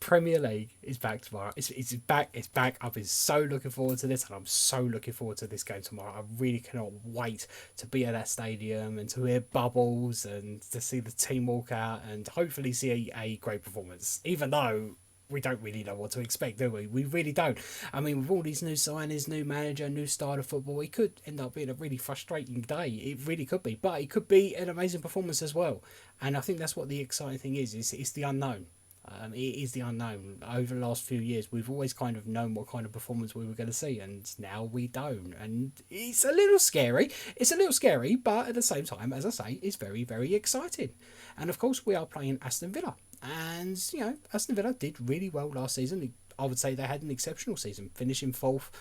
Premier League is back tomorrow. It's back. It's back. I've been so looking forward to this, and I'm so looking forward to this game tomorrow. I really cannot wait to be at that stadium and to hear bubbles and to see the team walk out and hopefully see a great performance. Even though we don't really know what to expect, do we? We really don't. I mean, with all these new signings, new manager, new style of football, it could end up being a really frustrating day. It really could be, but it could be an amazing performance as well. And I think that's what the exciting thing is. It's the unknown. It is the unknown. Over the last few years, we've always kind of known what kind of performance we were going to see, and now we don't. And it's a little scary. It's a little scary, but at the same time, as I say, it's very, very exciting. And of course, we are playing Aston Villa. And, Aston Villa did really well last season. I would say they had an exceptional season, finishing fourth,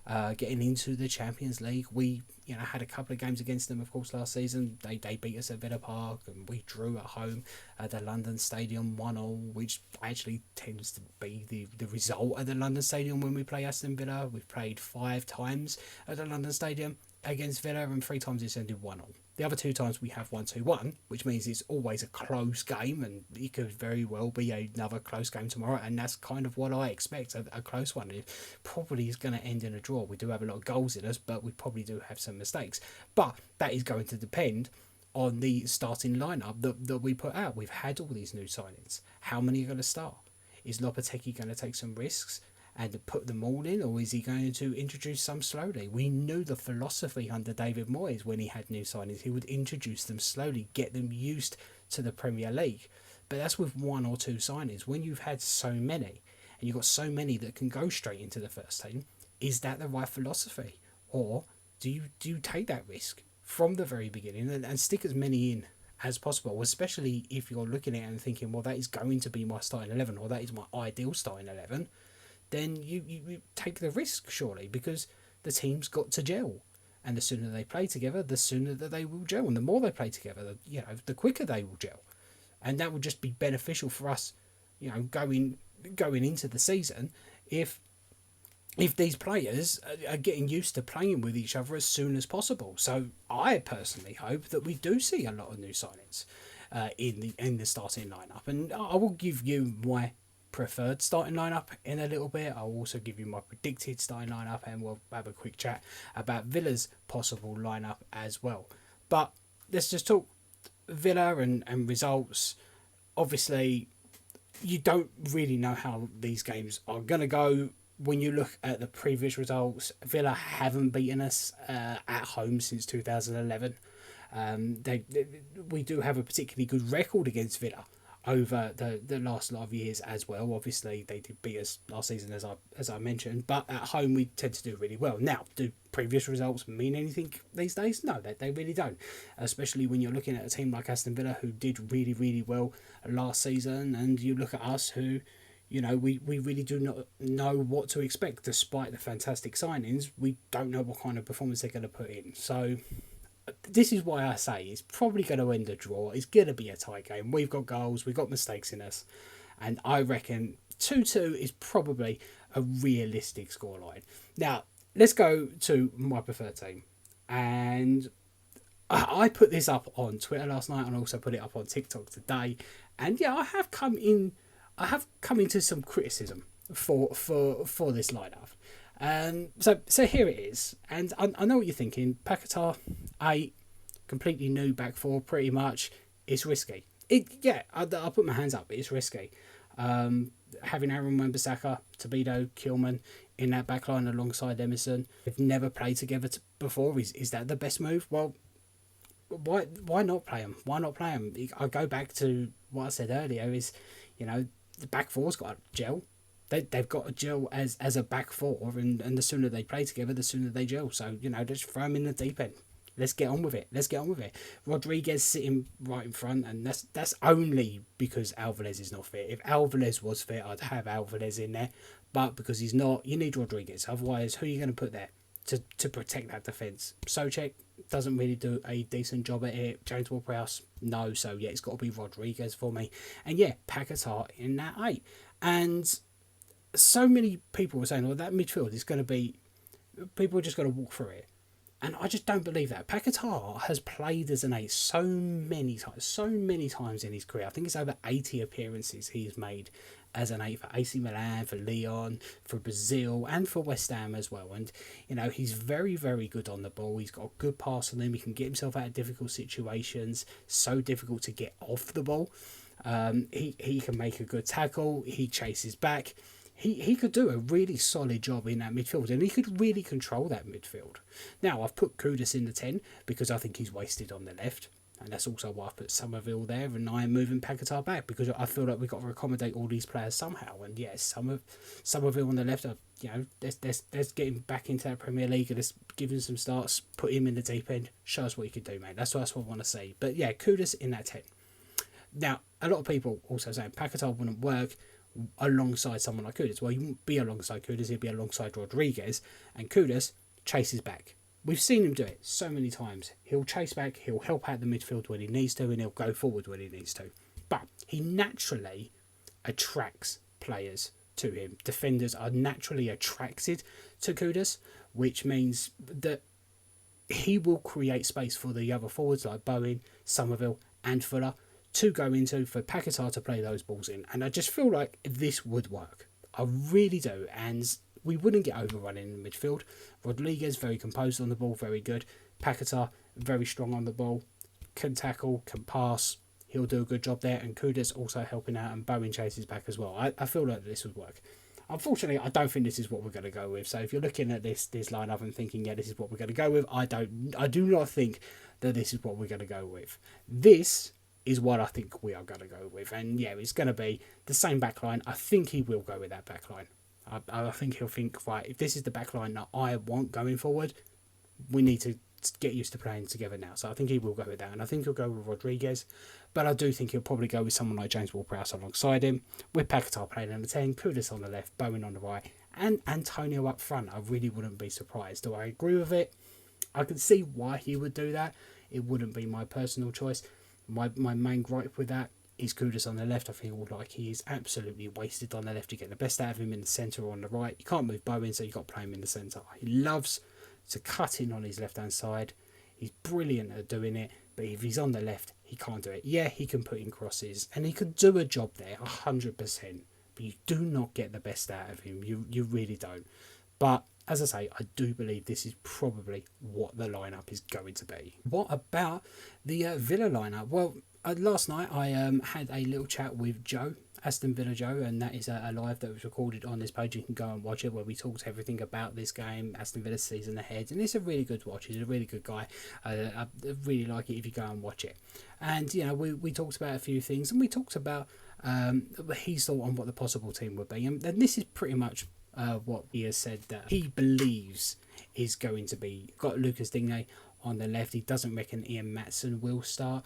getting into the Champions League. We, had a couple of games against them, of course, last season. They beat us at Villa Park, and we drew at home at the London Stadium 1-1, which actually tends to be the result at the London Stadium when we play Aston Villa. We've played 5 times at the London Stadium against Villa, and 3 times it's ended 1-1. The other 2 times we have won 2-1, which means it's always a close game, and it could very well be another close game tomorrow, and that's kind of what I expect, a close one. It probably is going to end in a draw. We do have a lot of goals in us, but we probably do have some mistakes. But that is going to depend on the starting lineup that we put out. We've had all these new signings. How many are going to start? Is Lopetegui going to take some risks and put them all in, or is he going to introduce some slowly? We knew the philosophy under David Moyes when he had new signings. He would introduce them slowly, get them used to the Premier League. But that's with 1 or 2 signings. When you've had so many, and you've got so many that can go straight into the first team, is that the right philosophy? Or do you take that risk from the very beginning and stick as many in as possible, especially if you're looking at it and thinking, well, that is going to be my starting 11, or that is my ideal starting 11, then you take the risk, surely, because the team's got to gel. And the sooner they play together, the sooner that they will gel. And the more they play together, the quicker they will gel. And that would just be beneficial for us, going into the season if these players are getting used to playing with each other as soon as possible. So I personally hope that we do see a lot of new signings in the starting lineup. And I will give you my preferred starting lineup in a little bit. I'll also give you my predicted starting lineup, and we'll have a quick chat about Villa's possible lineup as well. But let's just talk Villa and results. Obviously, you don't really know how these games are going to go. When you look at the previous results, Villa haven't beaten us at home since 2011. We do have a particularly good record against Villa over the last lot of years as well. Obviously, they did beat us last season, as I mentioned, but at home we tend to do really well. Now, do previous results mean anything these days? No, they really don't, especially when you're looking at a team like Aston Villa, who did really, really well last season, and you look at us, who, we really do not know what to expect. Despite the fantastic signings, we don't know what kind of performance they're going to put in. So this is why I say it's probably going to end a draw. It's going to be a tight game. We've got goals, we've got mistakes in us, and I reckon 2-2 is probably a realistic scoreline. Now, let's go to my preferred team. And I put this up on Twitter last night, and also put it up on TikTok today. And yeah, I have come into some criticism for this lineup. So here it is, and I know what you're thinking. Paquetá, 8, completely new back 4, pretty much. It's risky. I'll put my hands up. It's risky. Having Aaron Wan-Bissaka, Tobido, Kilman in that back line alongside Emerson, they've never played together before. Is that the best move? Well, why not play them? Why not play them? I go back to what I said earlier. Is the back 4's got a gel. They've got a gel as a back 4, and the sooner they play together, the sooner they gel. So, just throw them in the deep end. Let's get on with it. Rodriguez sitting right in front, and that's only because Alvarez is not fit. If Alvarez was fit, I'd have Alvarez in there. But because he's not, you need Rodriguez. Otherwise, who are you going to put there to protect that defence? Souček doesn't really do a decent job at it. James Ward-Prowse, no. So, yeah, it's got to be Rodriguez for me. And, yeah, Paquetá in that 8. And so many people were saying, well, that midfield is going to be... People are just going to walk through it. And I just don't believe that. Paquetá has played as an 8 so many times in his career. I think it's over 80 appearances he's made as an 8 for AC Milan, for Lyon, for Brazil, and for West Ham as well. And, you know, he's very, very good on the ball. He's got a good pass on him. He can get himself out of difficult situations. So difficult to get off the ball. He can make a good tackle. He chases back. He could do a really solid job in that midfield, and he could really control that midfield. Now, I've put Kudus in the 10 because I think he's wasted on the left. And that's also why I put Somerville there, and I am moving Paquetá back because I feel like we've got to accommodate all these players somehow. And yes, Somerville on the left, you know, let's get him back into that Premier League and let's give him some starts, put him in the deep end, show us what he can do, mate. That's what I want to see. But yeah, Kudus in that 10. Now, a lot of people also saying Paquetá wouldn't work alongside someone like Kudus. Well, he wouldn't be alongside Kudus, he'd be alongside Rodriguez, and Kudus chases back. We've seen him do it so many times. He'll chase back, he'll help out the midfield when he needs to, and he'll go forward when he needs to. But he naturally attracts players to him. Defenders are naturally attracted to Kudus, which means that he will create space for the other forwards like Bowen, Somerville, and Fuller to go into, for Paquetá to play those balls in. And I just feel like this would work. I really do. And we wouldn't get overrun in the midfield. Rodriguez, very composed on the ball, very good. Paquetá, very strong on the ball, can tackle, can pass. He'll do a good job there. And Kudus also helping out, and Bowen chases back as well. I feel like this would work. Unfortunately, I don't think this is what we're going to go with. So if you're looking at this lineup and thinking, yeah, this is what we're going to go with, I do not think that this is what we're going to go with. This is what I think we are going to go with. And yeah, it's going to be the same backline. I think he will go with that backline. I think he'll think, right, if this is the backline that I want going forward, we need to get used to playing together now. So I think he will go with that. And I think he'll go with Rodriguez. But I do think he'll probably go with someone like James Ward-Prowse alongside him, with Paquetá playing on the 10, Kudus on the left, Bowen on the right, and Antonio up front. I really wouldn't be surprised. Do I agree with it? I can see why he would do that. It wouldn't be my personal choice. My main gripe with that is Kudus on the left. I feel like he is absolutely wasted on the left. You get the best out of him in the centre or on the right. You can't move Bowen, so you've got to play him in the centre. He loves to cut in on his left-hand side. He's brilliant at doing it, but if he's on the left, he can't do it. Yeah, he can put in crosses, and he could do a job there, 100%, but you do not get the best out of him. You really don't. But as I say, I do believe this is probably what the lineup is going to be. What about the Villa lineup? Well, last night I had a little chat with Joe, Aston Villa Joe, and that is a live that was recorded on this page. You can go and watch it, where we talked everything about this game, Aston Villa's season ahead, and it's a really good watch. He's a really good guy. I really like it if you go and watch it. And you know, we talked about a few things, and we talked about his thought on what the possible team would be, and this is pretty much what he has said that he believes is going to be. Got Lucas Digne on the left. He doesn't reckon Ian Matson will start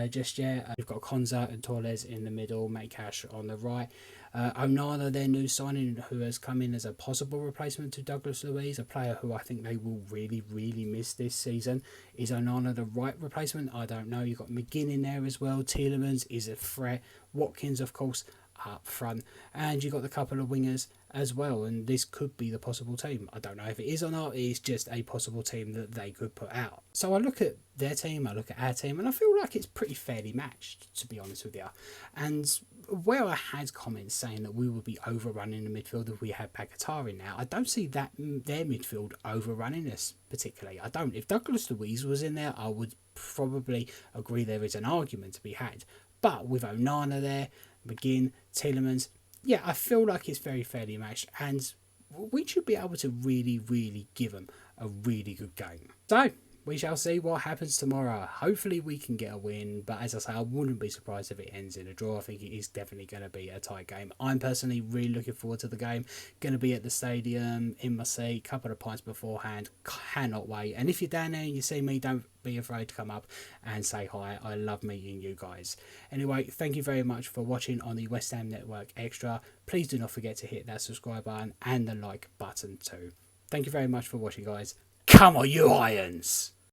just yet. We've got Konza and Torres in the middle, Matt Cash on the right. Onana, their new signing, who has come in as a possible replacement to Douglas Luiz, a player who I think they will really, really miss this season. Is Onana the right replacement? I don't know. You've got McGinn in there as well. Tielemans is a threat. Watkins, of course, up front. And you've got the couple of wingers as well, and this could be the possible team. I don't know if it is or not. It's just a possible team that they could put out. So I look at their team, I look at our team, and I feel like it's pretty fairly matched, to be honest with you. And where I had comments saying that we would be overrunning the midfield if we had Paquetá in now, I don't see that their midfield overrunning us particularly. I don't. If Douglas Luiz was in there, I would probably agree there is an argument to be had. But with Onana there, McGinn, Tielemans, yeah, I feel like it's very fairly matched, and we should be able to really, really give them a really good game. So, we shall see what happens tomorrow. Hopefully we can get a win, but as I say, I wouldn't be surprised if it ends in a draw. I think it is definitely going to be a tight game. I'm personally really looking forward to the game. Going to be at the stadium, in my seat, couple of pints beforehand. Cannot wait. And if you're down there and you see me, don't be afraid to come up and say hi. I love meeting you guys. Anyway, thank you very much for watching on the West Ham Network Extra. Please do not forget to hit that subscribe button and the like button too. Thank you very much for watching, guys. Come on, you Irons!